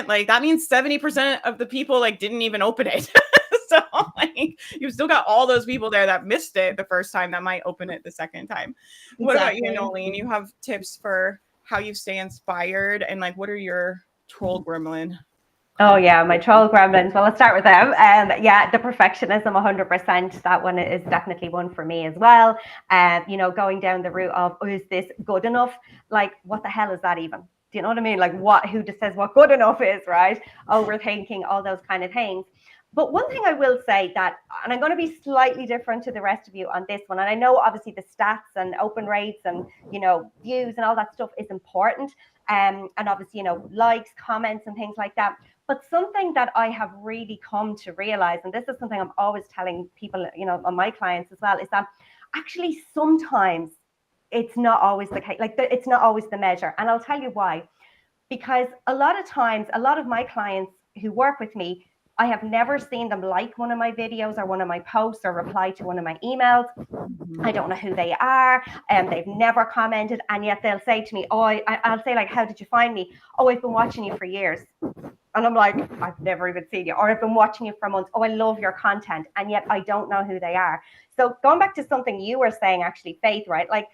Like that means 70% of the people like didn't even open it. So like you've still got all those people there that missed it the first time that might open it the second time. What about you, Nolene? You have tips for how you stay inspired, and like what are your troll gremlin? Oh yeah, my troll gremlins. Well, let's start with them. The perfectionism, 100%. That one is definitely one for me as well. Going down the route of, is this good enough? Like, what the hell is that even? Do you know what I mean? Like, who just says what good enough is, right? Overthinking, all those kind of things. But one thing I will say that, and I'm going to be slightly different to the rest of you on this one, and I know obviously the stats and open rates and, views and all that stuff is important. And obviously, likes, comments and things like that. But something that I have really come to realize, and this is something I'm always telling people, on my clients as well, is that actually sometimes it's not always the case. Like it's not always the measure. And I'll tell you why. Because a lot of times, a lot of my clients who work with me, I have never seen them like one of my videos or one of my posts or reply to one of my emails. I don't know who they are, and they've never commented, and yet they'll say to me, I'll say like, how did you find me? Oh, I've been watching you for years. And I'm like, I've never even seen you. Or I've been watching you for months. Oh, I love your content. And yet I don't know who they are. So going back to something you were saying, actually, Faith, right? Like,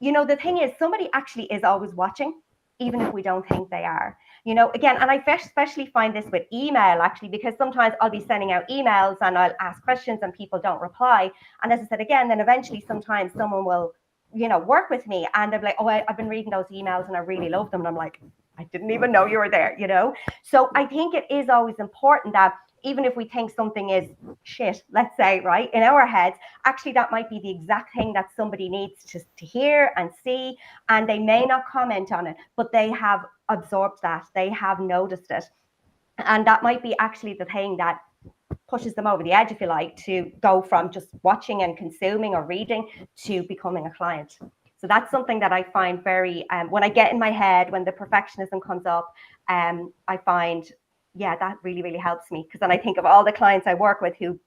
the thing is, somebody actually is always watching. even if we don't think they are. You know, again, and I especially find this with email, actually, because sometimes I'll be sending out emails and I'll ask questions and people don't reply. And as I said, again, then eventually sometimes someone will, you know, work with me and they're like, oh, I've been reading those emails and I really love them. And I'm like, I didn't even know you were there, you know? So I think it is always important that even if we think something is shit, let's say, right, in our heads, actually that might be the exact thing that somebody needs to hear and see, and they may not comment on it, but they have absorbed that, they have noticed it. And that might be actually the thing that pushes them over the edge, if you like, to go from just watching and consuming or reading to becoming a client. So that's something that I find very, when I get in my head, when the perfectionism comes up, I find, yeah, that really, really helps me. Because then I think of all the clients I work with who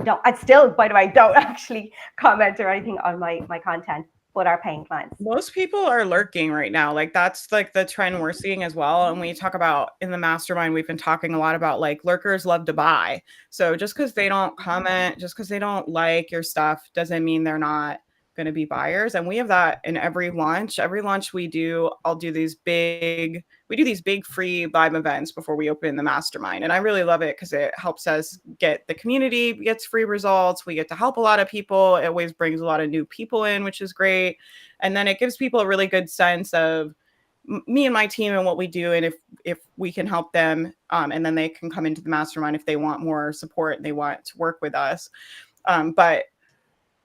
don't, I still, by the way, don't actually comment or anything on my content, but are paying clients. Most people are lurking right now. Like that's like the trend we're seeing as well. And we talk about in the mastermind, we've been talking a lot about like lurkers love to buy. So just because they don't comment, just because they don't like your stuff doesn't mean they're not going to be buyers. And we have that in every launch. Every launch we do, we do these big free live events before we open the mastermind. And I really love it because it helps us get the community gets free results. We get to help a lot of people. It always brings a lot of new people in, which is great. And then it gives people a really good sense of me and my team and what we do. And if we can help them, and then they can come into the mastermind if they want more support and they want to work with us. But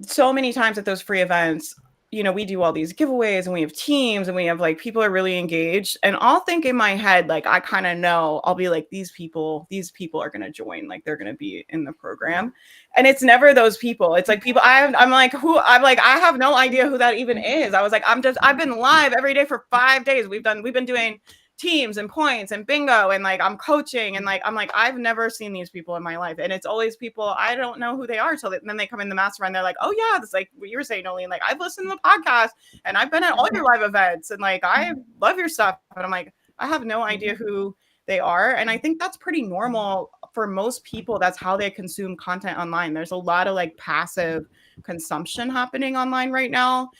so many times at those free events, you know, we do all these giveaways and we have teams and we have like people are really engaged, and I'll think in my head, like, I kind of know, I'll be like, these people are going to join, like they're going to be in the program. And it's never those people. It's like people I have no idea who that even is. I was like, I've been live every day for 5 days. We've been doing teams and points and bingo and like I'm coaching and like I'm like, I've never seen these people in my life, and it's always people I don't know who they are till then they come in the mastermind. They're like, oh yeah, it's like what you were saying, Nolene, like I've listened to the podcast and I've been at all your live events and like I love your stuff. And I'm like, I have no idea who they are. And I think that's pretty normal for most people. That's how they consume content online. There's a lot of like passive consumption happening online right now.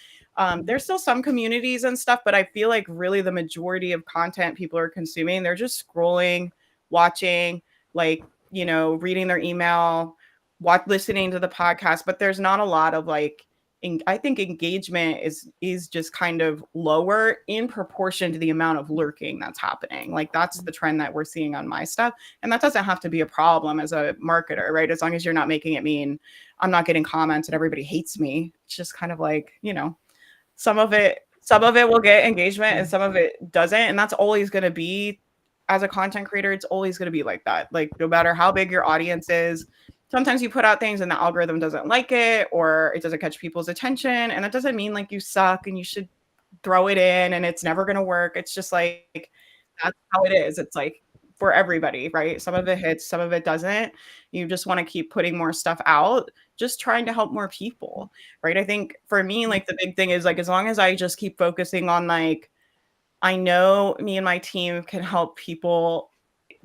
There's still some communities and stuff, but I feel like really the majority of content people are consuming, they're just scrolling, watching, like, you know, reading their email, listening to the podcast, but there's not a lot of like, I think engagement is just kind of lower in proportion to the amount of lurking that's happening. Like that's the trend that we're seeing on my stuff. And that doesn't have to be a problem as a marketer, right? As long as you're not making it mean I'm not getting comments and everybody hates me. It's just kind of like, you know, some of it will get engagement and some of it doesn't. And that's always going to be, as a content creator, it's always going to be like that. Like no matter how big your audience is, sometimes you put out things and the algorithm doesn't like it or it doesn't catch people's attention. And that doesn't mean like you suck and you should throw it in and it's never going to work. It's just like, that's how it is. It's like for everybody, right? Some of it hits, some of it doesn't. You just want to keep putting more stuff out, just trying to help more people, right? I think for me, like the big thing is like, as long as I just keep focusing on like, I know me and my team can help people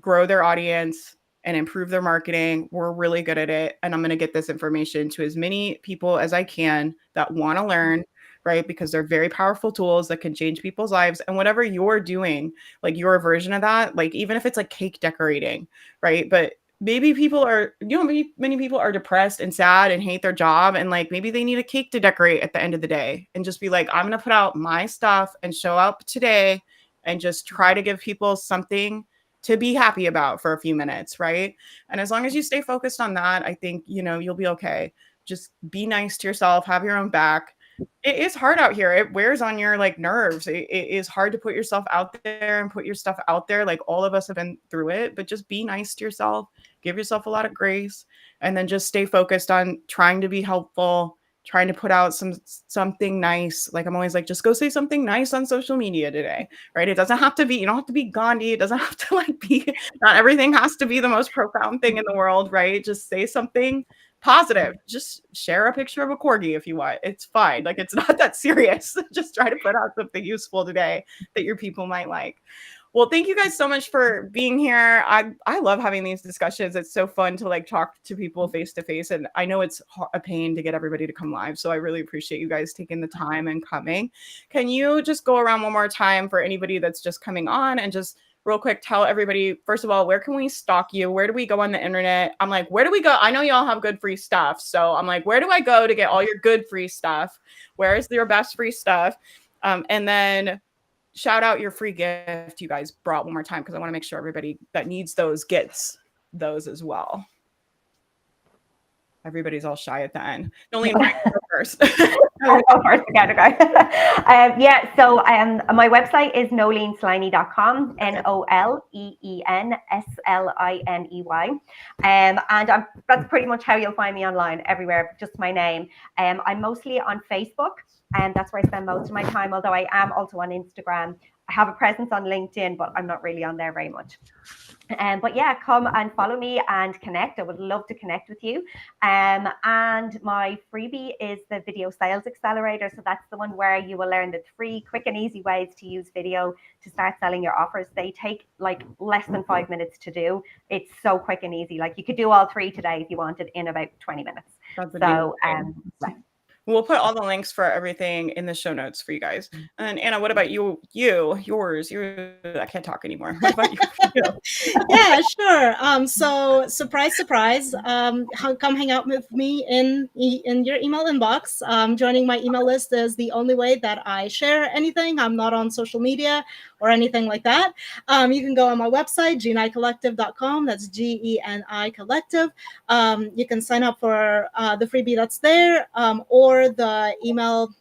grow their audience and improve their marketing. We're really good at it. And I'm going to get this information to as many people as I can that want to learn, right? Because they're very powerful tools that can change people's lives. And whatever you're doing, like your version of that, like even if it's like cake decorating, right? But maybe people are, you know, many people are depressed and sad and hate their job. And like, maybe they need a cake to decorate at the end of the day and just be like, I'm going to put out my stuff and show up today and just try to give people something to be happy about for a few minutes, right? And as long as you stay focused on that, I think, you know, you'll be okay. Just be nice to yourself, have your own back. It is hard out here. It wears on your like nerves. It is hard to put yourself out there and put your stuff out there. Like all of us have been through it, but just be nice to yourself, give yourself a lot of grace, and then just stay focused on trying to be helpful, trying to put out something nice. Like I'm always like, just go say something nice on social media today, right? It doesn't have to be, you don't have to be Gandhi. It doesn't have to like be, not everything has to be the most profound thing in the world, right? Just say something positive. Just share a picture of a corgi if you want. It's fine. Like it's not that serious. Just try to put out something useful today that your people might like. Well, thank you guys so much for being here. I love having these discussions. It's so fun to like talk to people face to face, and I know it's a pain to get everybody to come live. So I really appreciate you guys taking the time and coming. Can you just go around one more time for anybody that's just coming on and just real quick tell everybody, first of all, where can we stalk you? Where do we go on the internet? I'm like, where do we go? I know y'all have good free stuff. So I'm like, where do I go to get all your good free stuff? Where is your best free stuff? And then shout out your free gift you guys brought one more time, because I want to make sure everybody that needs those gets those as well. Everybody's all shy at the end. Nolene, go first. I'll go first again, okay. So my website is noleensliney.com, NOLEENSLINEY. And that's pretty much how you'll find me online, everywhere, just my name. I'm mostly on Facebook, and that's where I spend most of my time, although I am also on Instagram. I have a presence on LinkedIn, but I'm not really on there very much. But yeah, come and follow me and connect. I would love to connect with you. And my freebie is the Video Sales Accelerator. So that's the one where you will learn the 3 quick and easy ways to use video to start selling your offers. They take like less than 5 minutes to do. It's so quick and easy. Like you could do all 3 today if you wanted in about 20 minutes. So we'll put all the links for everything in the show notes for you guys. And Anna, what about you? Yours. I can't talk anymore. What about you? Yeah, sure. So surprise, come hang out with me in your email inbox. Joining my email list is the only way that I share anything. I'm not on social media or anything like that. You can go on my website, genicollective.com. That's GENI Collective. You can sign up for the freebie that's there, or the email.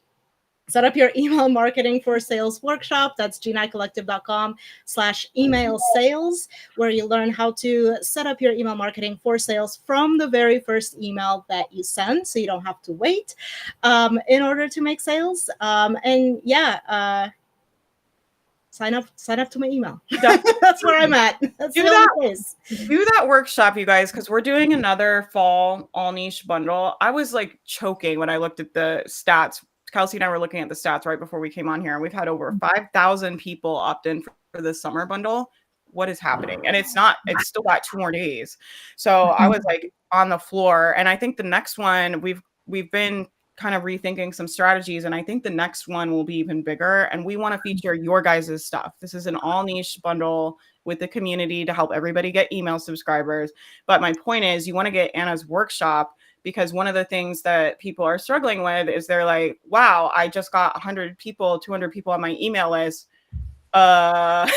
Set up your email marketing for sales workshop. That's genicollective.com/email sales, where you learn how to set up your email marketing for sales from the very first email that you send, so you don't have to wait in order to make sales. Sign up to my email. That's where I'm at. That's do that workshop, you guys, because we're doing another fall all niche bundle. I was like choking when I looked at the stats. Kelsey and I were looking at the stats right before we came on here, and we've had over 5,000 people opt in for the summer bundle. What is happening? And it's still got 2 more days. So I was like on the floor. And I think the next one, we've been kind of rethinking some strategies, and I think the next one will be even bigger. And we want to feature your guys' stuff. This is an all niche bundle with the community to help everybody get email subscribers. But my point is, you want to get Anna's workshop, because one of the things that people are struggling with is they're like, wow, I just got 100 people, 200 people on my email list. What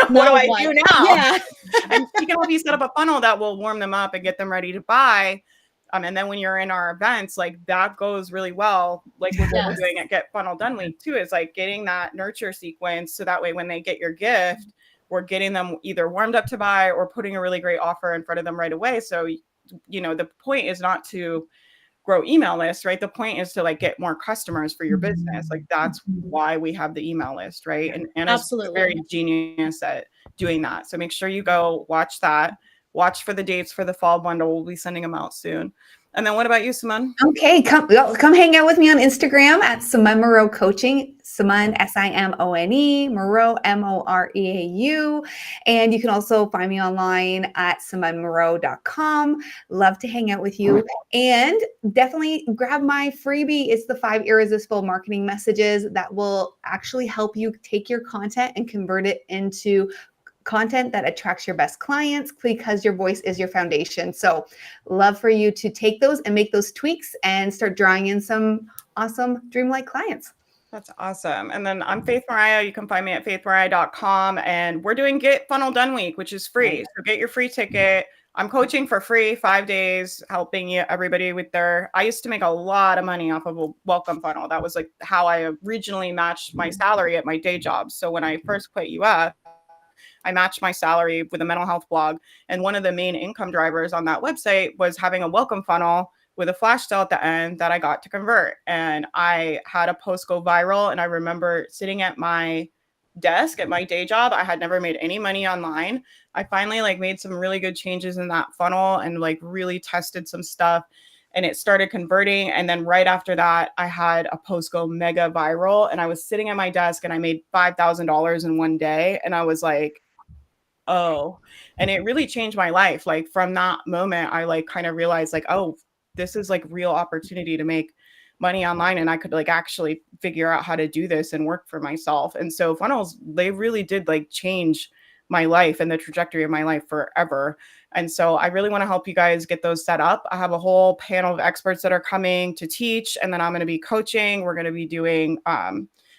do I do now? Yeah. And she can help you set up a funnel that will warm them up and get them ready to buy. And then when you're in our events, like that goes really well. Like what we're doing at Get Funnel Done Week too, is like getting that nurture sequence. So that way, when they get your gift, we're getting them either warmed up to buy or putting a really great offer in front of them right away. So, you know, the point is not to grow email lists, right? The point is to like get more customers for your business. Like that's why we have the email list, right? And Anna's very genius at doing that. So make sure you go watch that. Watch for the dates for the fall bundle. We'll be sending them out soon. And then what about you, Simone? Okay, come hang out with me on Instagram at Simone Moreau Coaching. Simone, SIMONE, Moreau, MOREAU. And you can also find me online at SimoneMoreau.com. Love to hang out with you. And definitely grab my freebie. It's the 5 irresistible marketing messages that will actually help you take your content and convert it into content that attracts your best clients, because your voice is your foundation. So love for you to take those and make those tweaks and start drawing in some awesome dreamlike clients. That's awesome. And then I'm Faith Mariah. You can find me at faithmariah.com. And we're doing Get Funnel Done Week, which is free. So get your free ticket. I'm coaching for free 5 days, helping everybody with I used to make a lot of money off of a welcome funnel. That was like how I originally matched my salary at my day job. So when I first quit UF, I matched my salary with a mental health blog. And one of the main income drivers on that website was having a welcome funnel with a flash sale at the end that I got to convert. And I had a post go viral. And I remember sitting at my desk at my day job. I had never made any money online. I finally like made some really good changes in that funnel and like really tested some stuff, and it started converting. And then right after that, I had a post go mega viral, and I was sitting at my desk and I made $5,000 in one day. And I was like, oh, and it really changed my life. Like from that moment, I like kind of realized like, oh, this is like real opportunity to make money online, and I could like actually figure out how to do this and work for myself. And so funnels, they really did like change my life and the trajectory of my life forever. And so I really want to help you guys get those set up. I have a whole panel of experts that are coming to teach, and then I'm going to be coaching. We're going to be doing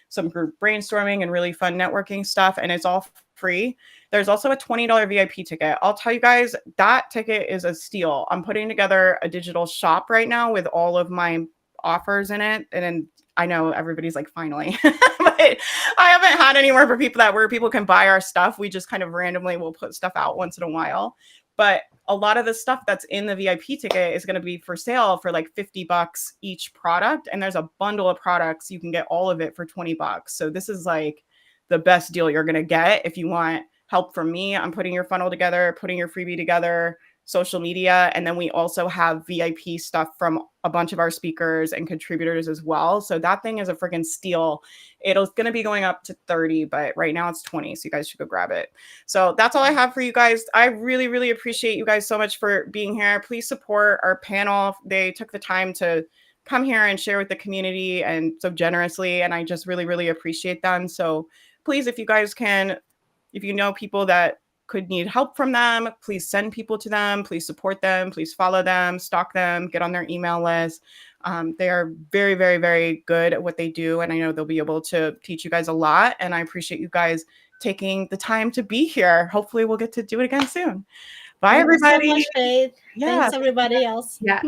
some group brainstorming and really fun networking stuff, and it's all free. There's also a $20 VIP ticket. I'll tell you guys, that ticket is a steal. I'm putting together a digital shop right now with all of my offers in it. And then I know everybody's like, finally, but I haven't had anywhere for people where people can buy our stuff. We just kind of randomly will put stuff out once in a while. But a lot of the stuff that's in the VIP ticket is going to be for sale for like $50 each product. And there's a bundle of products. You can get all of it for $20. So this is like the best deal you're going to get if you want help from me. I'm putting your funnel together, putting your freebie together, social media. And then we also have VIP stuff from a bunch of our speakers and contributors as well. So that thing is a freaking steal. It's going to be going up to 30, but right now it's 20. So you guys should go grab it. So that's all I have for you guys. I really, really appreciate you guys so much for being here. Please support our panel. They took the time to come here and share with the community and so generously. And I just really, really appreciate them. So please, if you guys can, if you know people that could need help from them, please send people to them. Please support them. Please follow them, stalk them, get on their email list. They are very, very, very good at what they do. And I know they'll be able to teach you guys a lot. And I appreciate you guys taking the time to be here. Hopefully we'll get to do it again soon. Bye, Thank you everybody. so much, Faith. Yeah. Thanks, everybody else. Yeah.